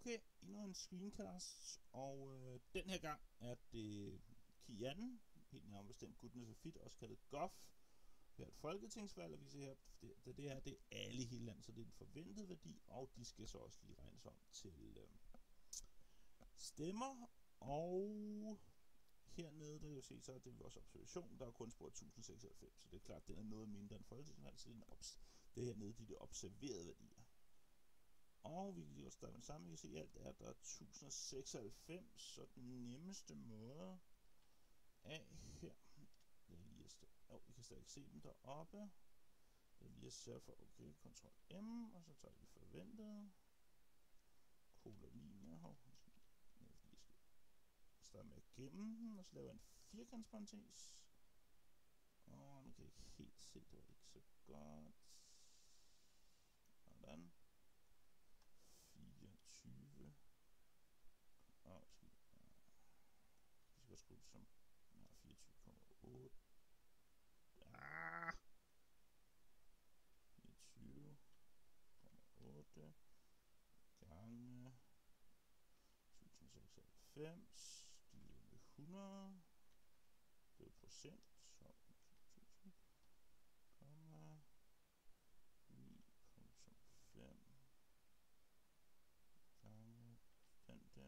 Okay, endnu en screencast, og den her gang er det Kian, helt nærmere bestemt Goodness of Fit, også kaldet GOF. Vi har et folketingsvalg, og vi ser her, det her det er alle i hele landet, så det er en forventet værdi, og de skal så også lige regnes om til stemmer. Og hernede, der kan vi se, så er det vores observation, der er kun spurgt 1096, så det er klart, at den er noget mindre end folketingsvalg, så det er hernede, de observerede værdier. Og vi kan lige også starte med det samme. Vi kan se, at alt er der 1096, så den nemmeste måde af her, det er lige at vi kan stadig se dem deroppe. Det er lige at sørge for, okay, Ctrl M, og så tager vi forventet. Koloniner her. Jeg skal starte med at gemme den, og så laver jeg en firkantsparentes. Og nu kan jeg ikke helt se, det var ikke så godt. Sådan. 24. Vi skal skrive det som 24,8. 24,8 gange 1096 divideret med 100. Det er procent, så 1000, 9,5 gange den der 100, 4,9 gange den divideret med 100, 9,2 gange den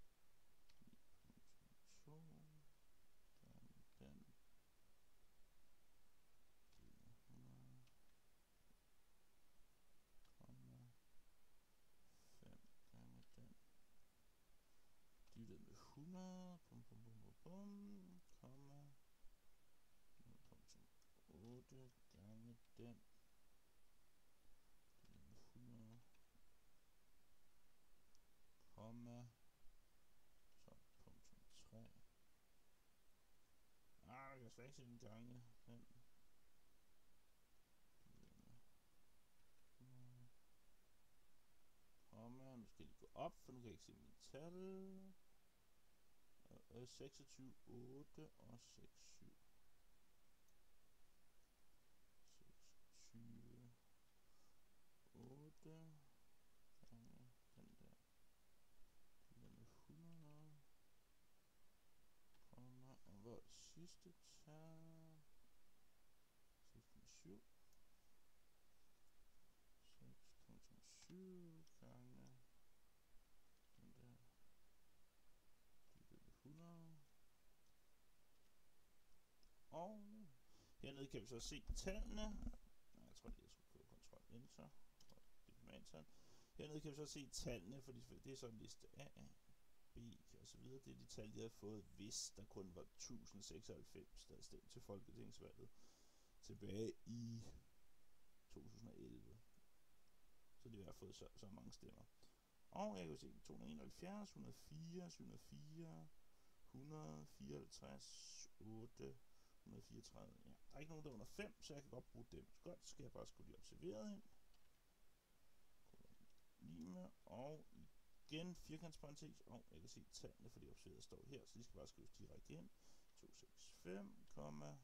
divideret med 100, 5 gange den divideret med 100, komma 0,8 gange den divideret med 100, komma 12,3. Jeg kan slet ikke se den gange den divideret med 100, komma, nu skal jeg lige gå op, for nu kan jeg ikke se mine tal. 26, 8 og 6, 7. 26, 8 gange den der. Den er med 100. Komma, og hvad er det sidste tal? 6,7. 6,7 gange den der. Det er 100. Og hernede kan vi så se tallene. Jeg tror lige, jeg skulle købe Ctrl Enter. Hernede kan vi så se tallene, fordi det er så en liste A, B og så videre. Det er de tal, de havde fået, hvis der kun var 1096, der havde stemt til folketingsvalget tilbage i 2011. Så de har fået så mange stemmer. Og jeg kan se 271, 104, 704, 154, 8, 134. Ja, der er ikke nogen, der er under 5, så jeg kan godt bruge dem. Godt, så skal jeg bare skrive de observerede ind. Lime, og igen firkantsparentes, og jeg kan se tallene for de observerede står her, så de skal bare skrives direkte ind. 265,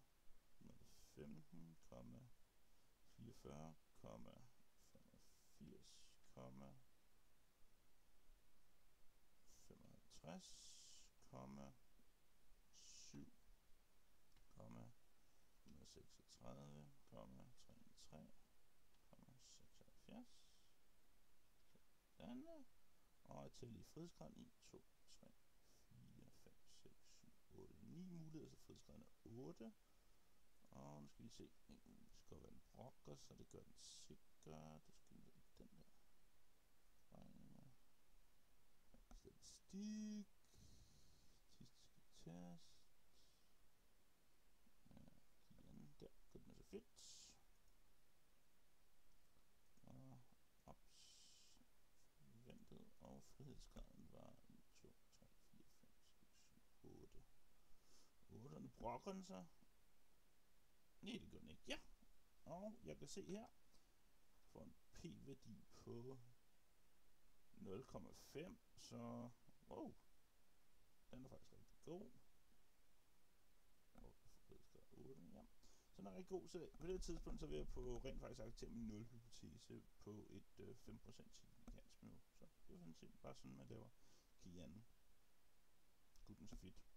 115, 44, 85, 55, 7, 136, 33, 76. Sådan. Og jeg tæller i frihedsgraden 1, 2, 3, 4, 5, 6, 7, 8, 9 muligheder, så frihedsgraden er 8. Og nu skal vi se, det skal godt være en brokker, så det gør den sikkert. Det skal være den der. Statistik. Statistiske test. Igen, der. Goodness of Fit. Og ventet, og frihedsgraden var 1, 2, 3, 4, 5, 6, 7, 8. 8, og nu brokker den sig. Nej, det gør den ikke. Ja, og jeg kan se her, for en p-værdi på 0,0 0,5, så wow, den er faktisk rigtig god. 8, ja. Så den er rigtig god, så på det tidspunkt så vil jeg på rent faktisk acceptere min nulhypotese på et 5% signifikans nu. Så det er sådan set bare sådan, man laver Kian Guttens Fit.